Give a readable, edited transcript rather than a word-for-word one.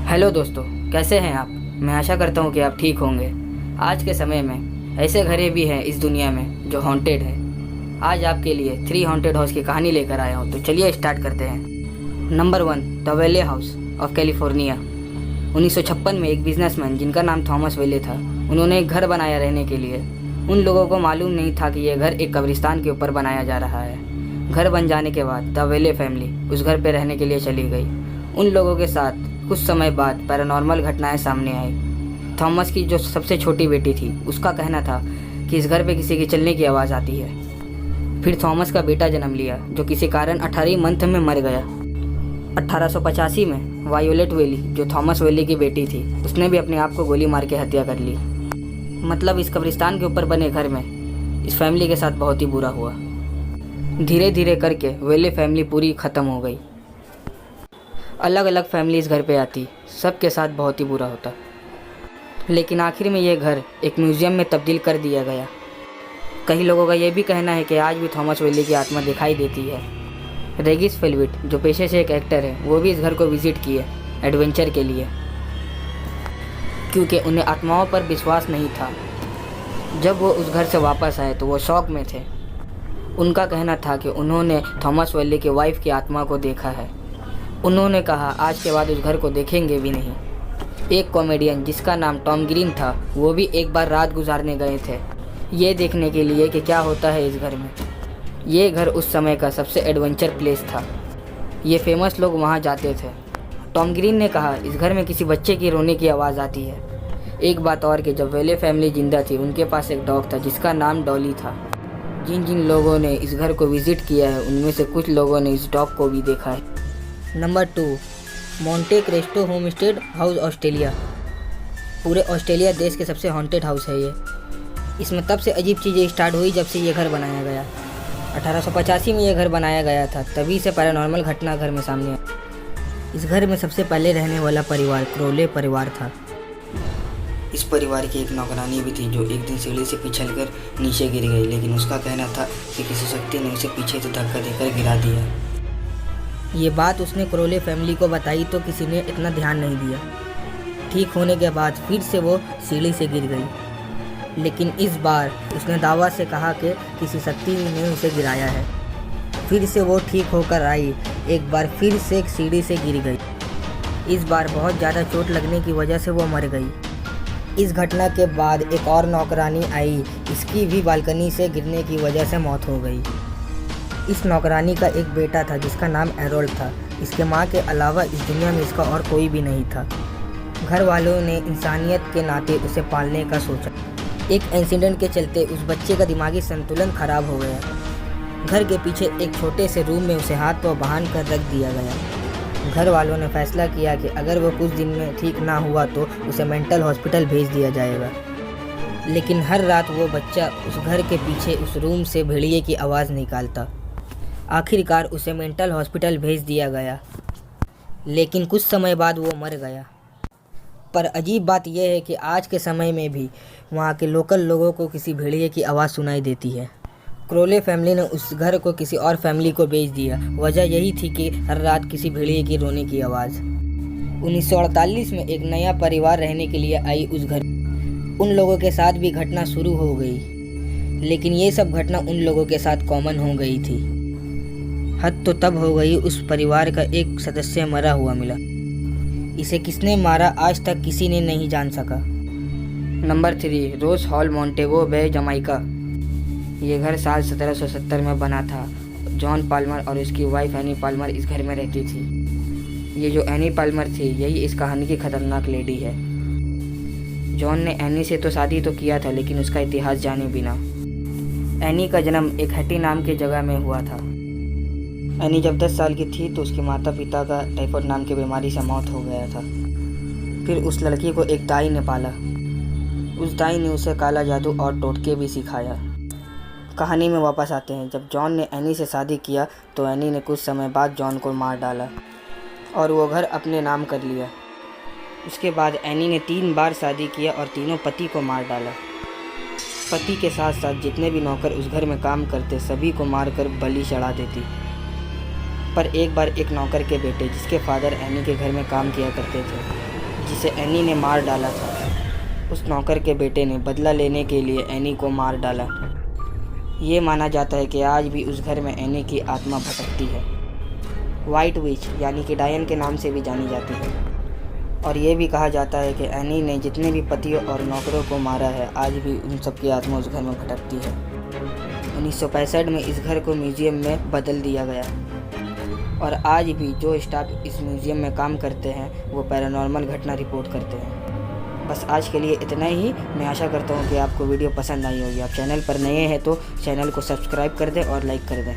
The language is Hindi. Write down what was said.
हेलो दोस्तों, कैसे हैं आप। मैं आशा करता हूं कि आप ठीक होंगे। आज के समय में ऐसे घरें भी हैं इस दुनिया में जो हॉन्टेड है। आज आपके लिए 3 हॉन्टेड हाउस की कहानी लेकर आया हूं, तो चलिए स्टार्ट करते हैं। नंबर 1, द वेले हाउस ऑफ कैलिफोर्निया। 1956 में एक बिजनेसमैन जिनका नाम थॉमस वेले था, उन्होंने एक घर बनाया रहने के लिए। उन लोगों को मालूम नहीं था कि यह घर एक कब्रिस्तान के ऊपर बनाया जा रहा है। घर बन जाने के बाद द वेले फैमिली उस घर पर रहने के लिए चली गई। उन लोगों के साथ कुछ समय बाद पैरानॉर्मल घटनाएं सामने आई। थॉमस की जो सबसे छोटी बेटी थी, उसका कहना था कि इस घर पे किसी के चलने की आवाज़ आती है। फिर थॉमस का बेटा जन्म लिया जो किसी कारण 18 मंथ में मर गया। 1885 में वायोलेट वेली, जो थॉमस वेली की बेटी थी, उसने भी अपने आप को गोली मार के हत्या कर ली। मतलब इस कब्रिस्तान के ऊपर बने घर में इस फैमिली के साथ बहुत ही बुरा हुआ। धीरे धीरे करके वेले फैमिली पूरी ख़त्म हो गई। अलग अलग फैमिली इस घर पे आती, सबके साथ बहुत ही बुरा होता। लेकिन आखिर में ये घर एक म्यूज़ियम में तब्दील कर दिया गया। कई लोगों का ये भी कहना है कि आज भी थॉमस वेली की आत्मा दिखाई देती है। रेगिस फेल्विट, जो पेशे से एक एक्टर है, वो भी इस घर को विज़िट किए एडवेंचर के लिए, क्योंकि उन्हें आत्माओं पर विश्वास नहीं था। जब वो उस घर से वापस आए तो वो शौक में थे। उनका कहना था कि उन्होंने थॉमस वेली की वाइफ की आत्मा को देखा है। उन्होंने कहा आज के बाद उस घर को देखेंगे भी नहीं। एक कॉमेडियन जिसका नाम टॉम ग्रीन था, वो भी एक बार रात गुजारने गए थे ये देखने के लिए कि क्या होता है इस घर में। ये घर उस समय का सबसे एडवेंचर प्लेस था। ये फेमस लोग वहाँ जाते थे। टॉम ग्रीन ने कहा इस घर में किसी बच्चे की रोने की आवाज़ आती है। एक बात और कि जब वेले फैमिली जिंदा थी, उनके पास एक डॉग था जिसका नाम डॉली था। जिन जिन लोगों ने इस घर को विज़िट किया है, उनमें से कुछ लोगों ने इस डॉग को भी देखा है। Number 2, Monte Cristo homestead house Australia. पूरे ऑस्ट्रेलिया देश के सबसे हॉन्टेड हाउस है ये। इसमें तब से अजीब चीज़ें स्टार्ट हुई जब से ये घर बनाया गया। 1885 में ये घर बनाया गया था, तभी से पैरानॉर्मल घटना घर में सामने आई। इस घर में सबसे पहले रहने वाला परिवार क्रोले परिवार था। इस परिवार की एक नौकरानी भी थी जो एक दिन सीढ़ी से फिसलकर नीचे गिर गई, लेकिन उसका कहना था कि किसी शक्ति ने उसे पीछे से धक्का देकर गिरा दिया। ये बात उसने क्रोले फैमिली को बताई तो किसी ने इतना ध्यान नहीं दिया। ठीक होने के बाद फिर से वो सीढ़ी से गिर गई, लेकिन इस बार उसने दावा से कहा कि किसी शक्ति ने उसे गिराया है। फिर से वो ठीक होकर आई, एक बार फिर से एक सीढ़ी से गिर गई। इस बार बहुत ज़्यादा चोट लगने की वजह से वो मर गई। इस घटना के बाद एक और नौकरानी आई, इसकी भी बालकनी से गिरने की वजह से मौत हो गई। इस नौकरानी का एक बेटा था जिसका नाम एरोल्ड था। इसके माँ के अलावा इस दुनिया में इसका और कोई भी नहीं था। घर वालों ने इंसानियत के नाते उसे पालने का सोचा। एक इंसिडेंट के चलते उस बच्चे का दिमागी संतुलन खराब हो गया। घर के पीछे एक छोटे से रूम में उसे हाथ पांव बांध कर रख दिया गया। घर वालों ने फैसला किया कि अगर वो कुछ दिन में ठीक ना हुआ तो उसे मेंटल हॉस्पिटल भेज दिया जाएगा। लेकिन हर रात वो बच्चा उस घर के पीछे उस रूम से भेड़िए की आवाज़ निकालता। आखिरकार उसे मेंटल हॉस्पिटल भेज दिया गया, लेकिन कुछ समय बाद वो मर गया। पर अजीब बात यह है कि आज के समय में भी वहाँ के लोकल लोगों को किसी भेड़िए की आवाज़ सुनाई देती है। क्रोले फैमिली ने उस घर को किसी और फैमिली को बेच दिया। वजह यही थी कि हर रात किसी भेड़िए की रोने की आवाज़। 1948 में एक नया परिवार रहने के लिए आई उस घर। उन लोगों के साथ भी घटना शुरू हो गई, लेकिन ये सब घटना उन लोगों के साथ कॉमन हो गई थी। हद तो तब हो गई उस परिवार का एक सदस्य मरा हुआ मिला। इसे किसने मारा आज तक किसी ने नहीं जान सका। नंबर 3, रोज हॉल मोंटेगो बे जमाइका। ये घर साल 1770 में बना था। जॉन पाल्मर और उसकी वाइफ एनी पाल्मर इस घर में रहती थी। ये जो एनी पाल्मर थी, यही इस कहानी की खतरनाक लेडी है। जॉन ने एनी से तो शादी तो किया था, लेकिन उसका इतिहास जाने बिना। एनी का जन्म एक हट्टी नाम की जगह में हुआ था। एनी जब 10 साल की थी तो उसके माता पिता का टाइफाइड नाम की बीमारी से मौत हो गया था। फिर उस लड़की को एक दाई ने पाला। उस दाई ने उसे काला जादू और टोटके भी सिखाया। कहानी में वापस आते हैं। जब जॉन ने एनी से शादी किया तो एनी ने कुछ समय बाद जॉन को मार डाला और वो घर अपने नाम कर लिया। उसके बाद एनी ने 3 बार शादी किया और तीनों पति को मार डाला। पति के साथ साथ जितने भी नौकर उस घर में काम करते सभी को मारकर बलि चढ़ा देती। पर एक बार एक नौकर के बेटे, जिसके फादर एनी के घर में काम किया करते थे, जिसे एनी ने मार डाला था। उस नौकर के बेटे ने बदला लेने के लिए एनी को मार डाला। ये माना जाता है कि आज भी उस घर में एनी की आत्मा भटकती है। वाइट विच यानी कि डायन के नाम से भी जानी जाती है। और ये भी कहा जाता है कि एनी ने जितने भी पतियों और नौकरों को मारा है, आज भी उन सब की आत्मा उस घर में भटकती है। 1965 में इस घर को म्यूज़ियम में बदल दिया गया और आज भी जो स्टाफ इस म्यूज़ियम में काम करते हैं वो पैरानॉर्मल घटना रिपोर्ट करते हैं। बस आज के लिए इतना ही। मैं आशा करता हूँ कि आपको वीडियो पसंद आई होगी। आप चैनल पर नए हैं तो चैनल को सब्सक्राइब कर दें और लाइक कर दें।